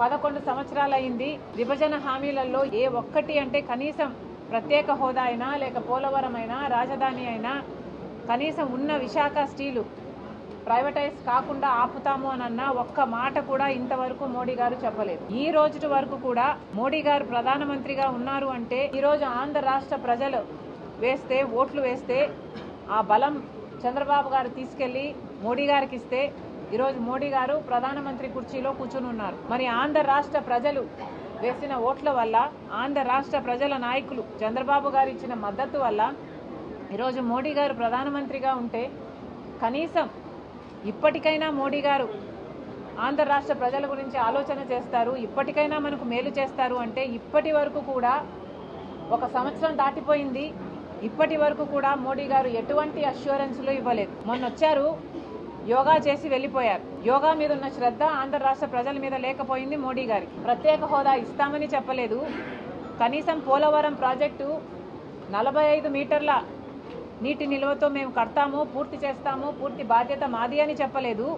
11 సంవత్సరాలైంది. విభజన హామీలలో ఏ ఒక్కటి అంటే కనీసం ప్రత్యేక హోదా అయినా లేక పోలవరం అయినా రాజధాని అయినా కనీసం ఉన్న విశాఖ స్టీలు ప్రైవేటైజ్ కాకుండా ఆపుతాము అనన్నా ఒక్క మాట కూడా ఇంతవరకు మోడీ గారు చెప్పలేదు. ఈ రోజు వరకు కూడా మోడీ గారు ప్రధానమంత్రిగా ఉన్నారు అంటే ఈరోజు ఆంధ్ర రాష్ట్ర ప్రజలు ఓట్లు వేస్తే ఆ బలం చంద్రబాబు గారు తీసుకెళ్లి మోడీ గారికి ఇస్తే ఈరోజు మోడీ గారు ప్రధానమంత్రి కుర్చీలో కూర్చుని ఉన్నారు. మరి ఆంధ్ర రాష్ట్ర ప్రజలు వేసిన ఓట్ల వల్ల ఆంధ్ర రాష్ట్ర ప్రజల నాయకులు చంద్రబాబు గారు ఇచ్చిన మద్దతు వల్ల ఈరోజు మోడీ గారు ప్రధానమంత్రిగా ఉంటే కనీసం ఇప్పటికైనా మోడీ గారు ఆంధ్ర రాష్ట్ర ప్రజల గురించి ఆలోచన చేస్తారు, ఇప్పటికైనా మనకు మేలు చేస్తారు అంటే ఇప్పటి వరకు కూడా 1 సంవత్సరం దాటిపోయింది. ఇప్పటి వరకు కూడా మోడీ గారు ఎటువంటి అష్యూరెన్స్లు ఇవ్వలేదు. మొన్న వచ్చారు, యోగా చేసి వెళ్ళిపోయారు. యోగా మీద ఉన్న శ్రద్ధ ఆంధ్ర రాష్ట్ర ప్రజల మీద లేకపోయింది మోడీ గారికి. ప్రత్యేక హోదా ఇస్తామని చెప్పలేదు. కనీసం పోలవరం ప్రాజెక్టు 45 మీటర్ల నీటి నిల్వతో మేము కడతాము, పూర్తి చేస్తాము, పూర్తి బాధ్యత మాది అని చెప్పలేదు.